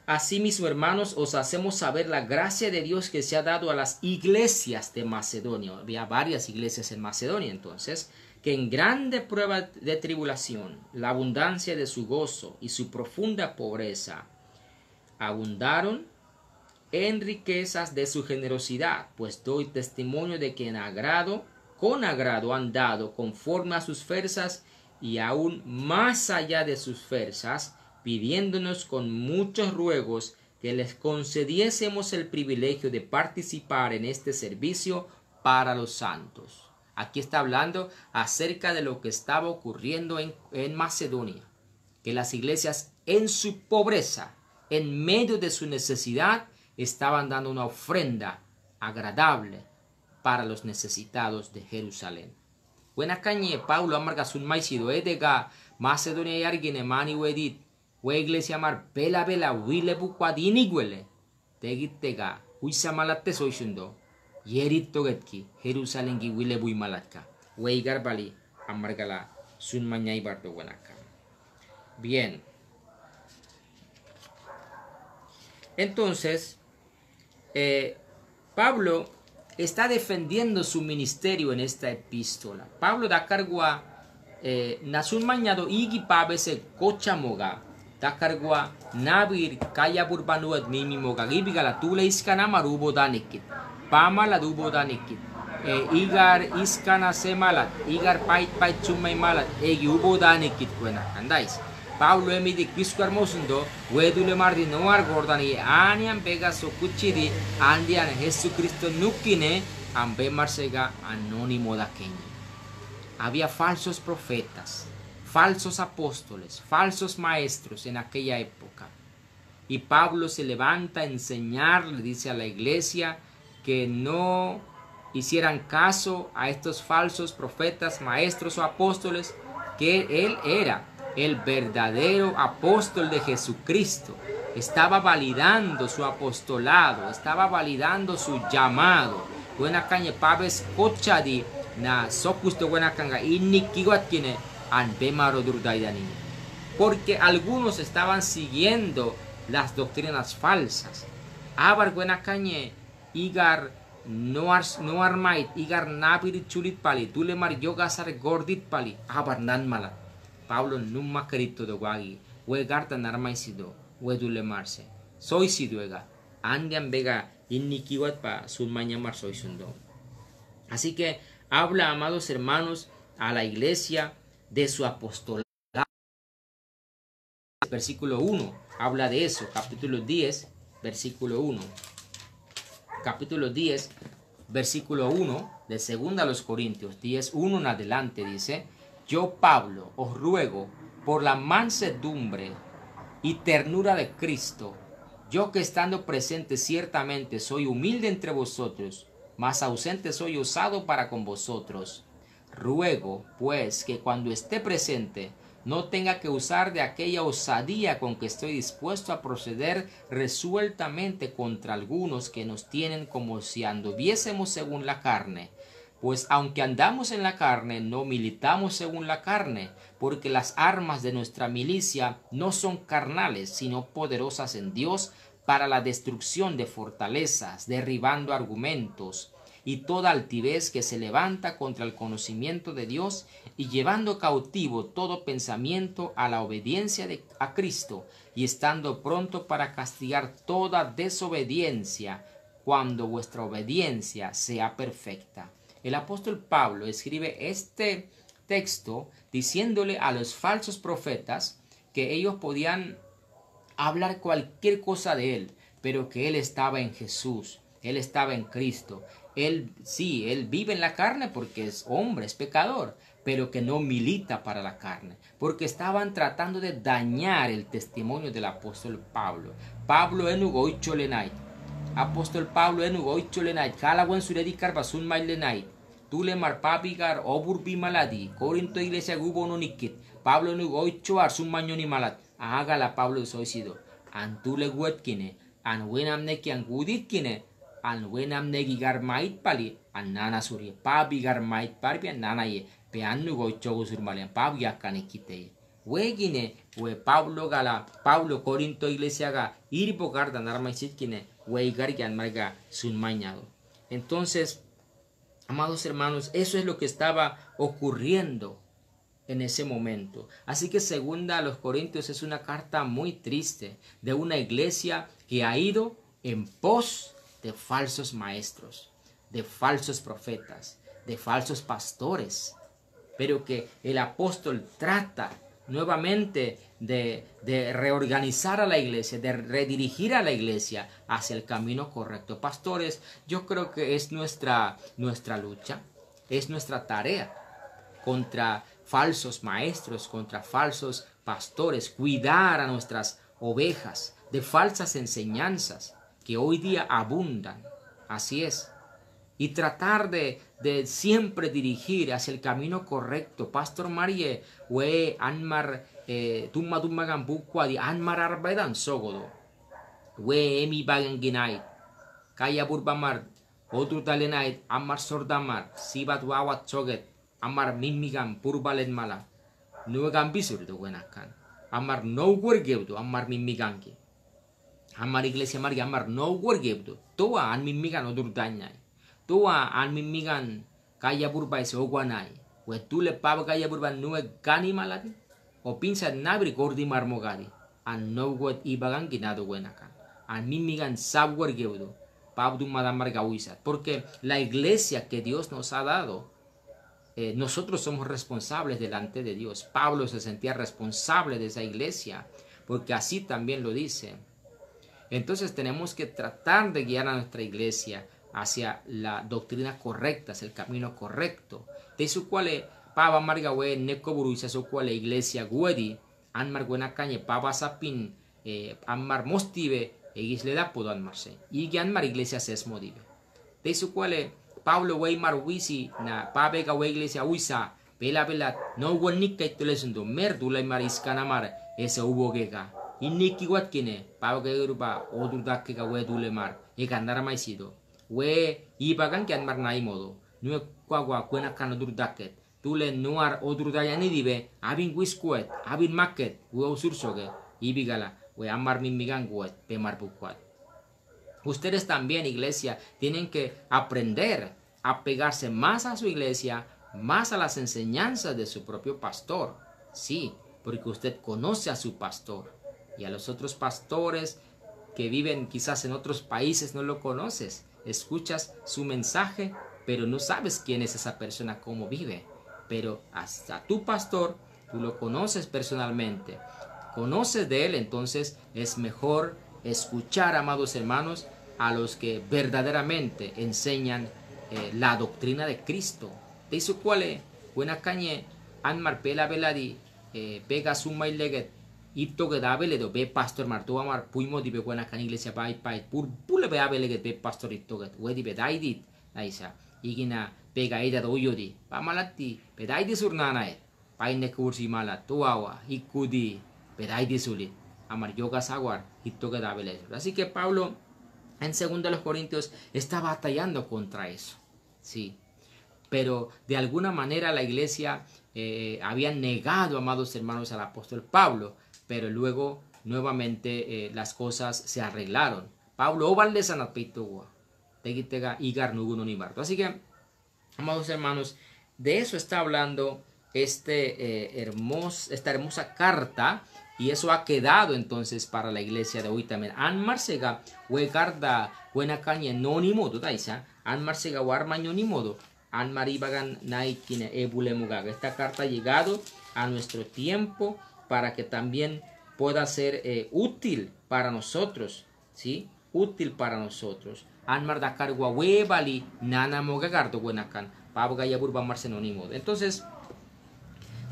asimismo, hermanos, os hacemos saber la gracia de Dios que se ha dado a las iglesias de Macedonia. Había varias iglesias en Macedonia entonces, que en grande prueba de tribulación, la abundancia de su gozo y su profunda pobreza, abundaron en riquezas de su generosidad, pues doy testimonio de que con agrado han dado conforme a sus fuerzas y aún más allá de sus fuerzas, pidiéndonos con muchos ruegos que les concediésemos el privilegio de participar en este servicio para los santos. Aquí está hablando acerca de lo que estaba ocurriendo en Macedonia, que las iglesias en su pobreza, en medio de su necesidad, estaban dando una ofrenda agradable para los necesitados de Jerusalén. Buena cañe Paulo amarga sun maisido edega Macedonia y argine mani wedit we iglesia mar bela wile bukwadini gwele tegitega uisa malatte soisundo yerit togetki Jerusalén gi wile bui malatka we igar bali amargala sun mañai bardo buenaka. Bien, entonces Pablo está defendiendo su ministerio en esta epístola. Pablo da cargua nasun mañado igi pabese cochamoga da cargua nabir kaya burbanuat mimi moga gibigala tule iskana marubo danikit pama la dubo danikit igar iskana semalat igar pait chumay malat egi ubo danikit buena andais. Pablo emidi Cristo hermosundo wedule mardi noar gordani anian pega sokuchiri andian Jesucristo nukine ambe marsega anónimo da keñi. Había falsos profetas, falsos apóstoles, falsos maestros en aquella época. Y Pablo se levanta a enseñar, le dice a la iglesia que no hicieran caso a estos falsos profetas, maestros o apóstoles, que él era el verdadero apóstol de Jesucristo. Estaba validando su apostolado, estaba validando su llamado. Buena caña pabes cochadi na sopusto buena canga inikiwatkine an bemaro durdaidani. Porque algunos estaban siguiendo las doctrinas falsas. Abar buena caña igar no armait igar nabir chulit pali tulemar yogasar gordit pali abar nan malat. Pablo numa kerito de guagi, we gartan armaisido, we dulemarse. Soy siduega, andian vega innikiwat pa sun mañamar soy sundo. Así que habla, amados hermanos, a la iglesia de su apostolado. Versículo 1, habla de eso, capítulo 10, versículo 1. Capítulo 10, versículo 1, de 2 a los Corintios, 10, 1 en adelante, dice: yo, Pablo, os ruego por la mansedumbre y ternura de Cristo, yo que estando presente ciertamente soy humilde entre vosotros, mas ausente soy osado para con vosotros. Ruego, pues, que cuando esté presente no tenga que usar de aquella osadía con que estoy dispuesto a proceder resueltamente contra algunos que nos tienen como si anduviésemos según la carne. Pues aunque andamos en la carne, no militamos según la carne, porque las armas de nuestra milicia no son carnales, sino poderosas en Dios para la destrucción de fortalezas, derribando argumentos y toda altivez que se levanta contra el conocimiento de Dios y llevando cautivo todo pensamiento a la obediencia a Cristo y estando pronto para castigar toda desobediencia cuando vuestra obediencia sea perfecta. El apóstol Pablo escribe este texto diciéndole a los falsos profetas que ellos podían hablar cualquier cosa de él, pero que él estaba en Jesús, él estaba en Cristo. Él vive en la carne porque es hombre, es pecador, pero que no milita para la carne, porque estaban tratando de dañar el testimonio del apóstol Pablo. Pablo enugoy cholenay. Apóstol Pablo enugoy cholenay. Kalaguen suredikar basun mailenay. Tule marpapigar obur bimaladi. Corinto iglesia gubo no nikit. Pablo enugoy choar sun mañoni malat. Hágala Pablo soisido. Antule guetkine. An wenamneki an guditkine. An wenamneki garmait pali. An nana suri. Papi garmait parpi an nana ye. Pe anugoy chogo surmalian. Papi akanikite. Wegine we Pablo gala Pablo Corinto iglesia ga iripo garda narma isitkine we gargan marga sun mañado. Entonces, amados hermanos, eso es lo que estaba ocurriendo en ese momento. Así que segunda a los Corintios es una carta muy triste de una iglesia que ha ido en pos de falsos maestros, de falsos profetas, de falsos pastores, pero que el apóstol trata nuevamente de reorganizar a la iglesia, de redirigir a la iglesia hacia el camino correcto. Pastores, yo creo que es nuestra lucha, es nuestra tarea contra falsos maestros, contra falsos pastores, cuidar a nuestras ovejas de falsas enseñanzas que hoy día abundan. Así es. Y tratar de siempre dirigir hacia el camino correcto. Pastor Marie, we anmar tumma gambukwa di anmar arbedan sogodo. We emi bagan ginait. Kaya burbamar otu talenait amar sordamar sibat wawat soget amar mimigan purbalen mala. Nuegan bisur do wenakan. Amar no wergebdo amar mimiganki. Amar iglesia Maria amar no wergebdo. Toa an mimigan odur danyai. Tua an mimigan kaya burbay se ogwanay. We tule paba kaya burban nue gani maladi. O pinsa nabri gordi marmogadi. An no wet ibagan ginado wenakan. An mimigan sabwer geudo. Pabdu madamar gawisat. Porque la iglesia que Dios nos ha dado, nosotros somos responsables delante de Dios. Pablo se sentía responsable de esa iglesia. Porque así también lo dice. Entonces tenemos que tratar de guiar a nuestra iglesia hacia la doctrina correcta, hacia el camino correcto. De su cual pava margawe neko buruisa su cual iglesia guedi anmar buena cañe pava sapin anmar motive le da podo anmarse y que anmar iglesia se esmodive. De su cual Pablo wey marwisi na pave gawe iglesia uisa pela no wonik kay tulesundo merdula mariskan amar ese hubo gega iniki watkine pava geuruba odudak que gawe dule mar e gandara maisido. We ibagan que anmar nai modo nue kwagwa kwena kana durdaket tule nuar odurdaya ni dibe abin wiskuet abin market we usursoge ibigala we amar mimigan guet pemar bukwat. Ustedes también, iglesia, tienen que aprender a pegarse más a su iglesia, más a las enseñanzas de su propio pastor. Sí, porque usted conoce a su pastor y a los otros pastores que viven quizás en otros países no lo conoces. Escuchas su mensaje, pero no sabes quién es esa persona, cómo vive. Pero hasta tu pastor, tú lo conoces personalmente. Conoces de él, entonces es mejor escuchar, amados hermanos, a los que verdaderamente enseñan la doctrina de Cristo. De su cual, buena cañe, anmar pela veladi, pega suma ileget, ito que da veledo, ve pastor marto amar, puimo di be buena cañe iglesia pai, pule be aveleget, ve pastor ito get, wedi be daidit, aisa, igina pega ida do yodi, pa malati, be daidi surnana pai ne kursi malat, tuawa, ikudi, be daidi sulit, amar yoga saguar, ito que da veledo. Así que Pablo, en 2 Corintios, está batallando contra eso, sí. Pero de alguna manera la iglesia había negado, amados hermanos, al apóstol Pablo, pero luego nuevamente las cosas se arreglaron. Pablo así que, amados hermanos, de eso está hablando esta hermosa carta. Y eso ha quedado entonces para la iglesia de hoy también. Anmarsega wegarda buena caña no ni modo, daisa. Anmarsega warmaño ni modo. Anmaribagan naikine ebulemugaga. Esta carta ha llegado a nuestro tiempo para que también pueda ser útil para nosotros, ¿sí? Útil para nosotros. Anmar dakar webali nana mogagardo buenakan. Pabgaya burba marcenónimo. Entonces,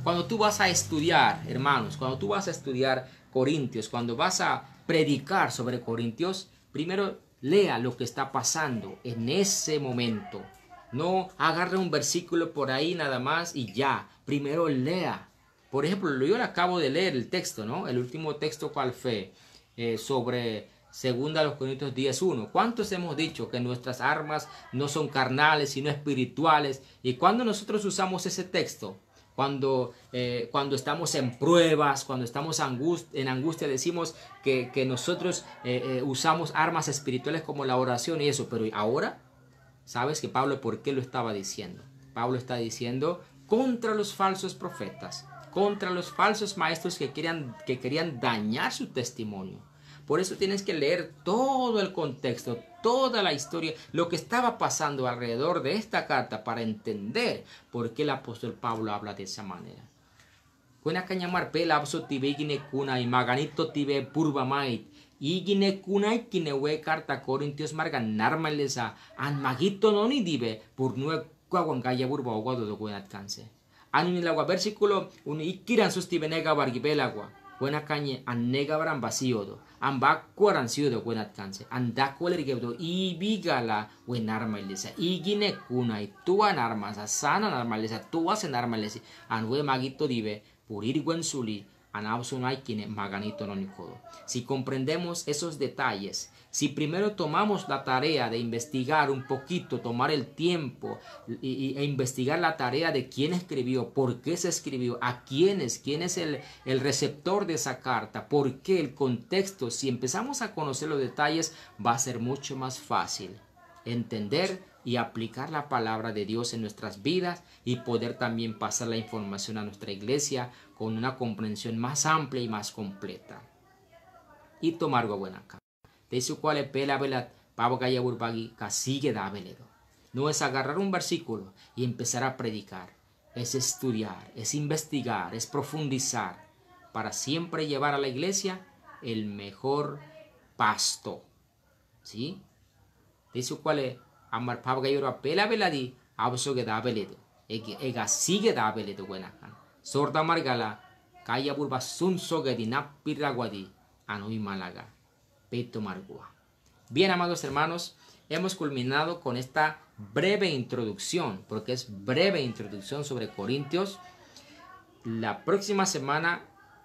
cuando tú vas a estudiar, hermanos, cuando tú vas a estudiar Corintios, cuando vas a predicar sobre Corintios, primero lea lo que está pasando en ese momento. No agarre un versículo por ahí nada más y ya. Primero lea. Por ejemplo, yo le acabo de leer el texto, ¿no? El último texto, ¿cuál fue? Sobre 2 Corintios 10:1. ¿Cuántos hemos dicho que nuestras armas no son carnales, sino espirituales? Y cuando nosotros usamos ese texto, cuando estamos en pruebas, cuando estamos en angustia, decimos que nosotros usamos armas espirituales como la oración y eso. Pero ahora, ¿sabes que Pablo por qué lo estaba diciendo? Pablo está diciendo contra los falsos profetas, contra los falsos maestros que querían dañar su testimonio. Por eso tienes que leer todo el contexto, toda la historia, lo que estaba pasando alrededor de esta carta para entender por qué el apóstol Pablo habla de esa manera. Buena cañamar pela abso tibe igine kuna y maganito tibe purba mait. Igine kuna y kinewe carta Corintios margan narmalesa an magito noni dibe por nue guaguangaya burba o guado do buena alcance. An el agua versículo un ikiran sustibe nega bargibel agua. Buena cañe an nega baran vacío do. An ba cuaran sido de buena alcance. An da cualer gebdo y bigala buen narmalesa. Igine kuna y tu an armas a sana narmalesa tu hacen narmalesa. An we magito dibe por ir suli anabsonaikine maganito nonikodo. Si comprendemos esos detalles, si primero tomamos la tarea de investigar un poquito, tomar el tiempo e investigar la tarea de quién escribió, por qué se escribió, a quiénes, quién es el receptor de esa carta, por qué, el contexto, si empezamos a conocer los detalles, va a ser mucho más fácil entender y aplicar la palabra de Dios en nuestras vidas y poder también pasar la información a nuestra iglesia con una comprensión más amplia y más completa. Y tomar buena acá. De eso cual es pela velat pavo gaya burbagi sigue da veledo. No es agarrar un versículo y empezar a predicar. Es estudiar, es investigar, es profundizar para siempre llevar a la iglesia el mejor pasto. ¿Sí? De eso cual es amar pavo gaya pela veladi abso que da veledo. Ega sigue da veledo buena acá. Sorda margala kaya burba sun sogedi napiragwadi anui malaga peto margua. Bien, amados hermanos, hemos culminado con esta breve introducción, porque es breve introducción sobre Corintios. La próxima semana,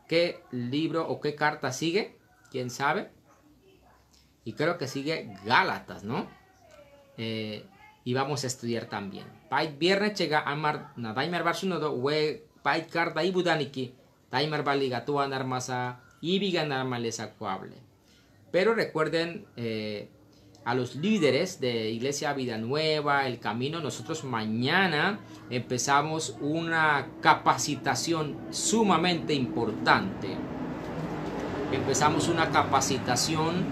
¿qué libro o qué carta sigue? ¿Quién sabe? Y creo que sigue Gálatas, ¿no? Y vamos a estudiar también. Pait viernes llega amar nadaimer barsunodo we pait carta ibudaniki taimer baliga tu anarmasa y biganar malesa coable. Pero recuerden a los líderes de Iglesia Vida Nueva, El Camino, nosotros mañana empezamos una capacitación sumamente importante. Empezamos una capacitación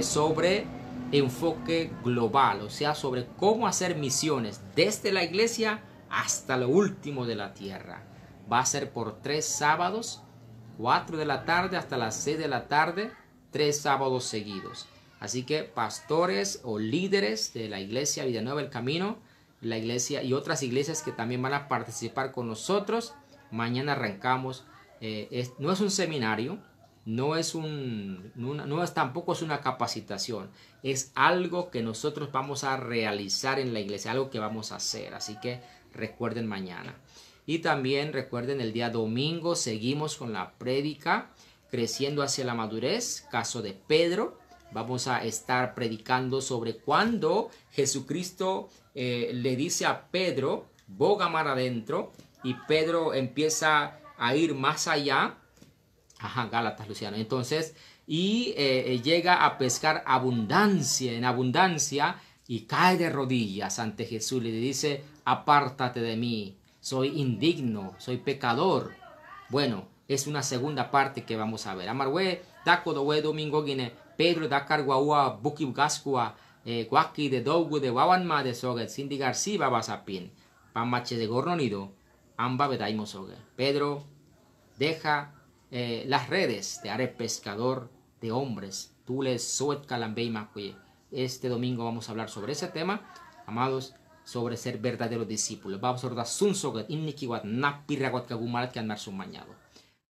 sobre enfoque global, o sea, sobre cómo hacer misiones desde la iglesia hasta lo último de la tierra. Va a ser por 3 sábados, 4 de la tarde hasta las 6 de la tarde, 3 sábados seguidos. Así que pastores o líderes de la iglesia Vida Nueva El Camino, la iglesia y otras iglesias que también van a participar con nosotros, mañana arrancamos. No es un seminario, tampoco es una capacitación, es algo que nosotros vamos a realizar en la iglesia, algo que vamos a hacer. Así que recuerden mañana. Y también recuerden el día domingo seguimos con la prédica Creciendo hacia la madurez, caso de Pedro. Vamos a estar predicando sobre cuando Jesucristo le dice a Pedro, boga mar adentro, y Pedro empieza a ir más allá. Ajá, Gálatas, Luciano. Entonces, llega a pescar en abundancia, y cae de rodillas ante Jesús. Le dice, apártate de mí, soy indigno, soy pecador. Bueno, es una segunda parte que vamos a ver. Amarwe, dakodowe domingo guine, Pedro da carguaua, buki gascua, guaki de dogu de wawanma de soget, sindigar si babasapin, pamache de gornonido, amba bedaimo soget. Pedro deja las redes de are pescador de hombres. Tú les soet calambeima. Este domingo vamos a hablar sobre ese tema, amados, sobre ser verdaderos discípulos. Vamos a hablar de sun soget, innikiwat, napirraguat kagumalat que andar sumañado.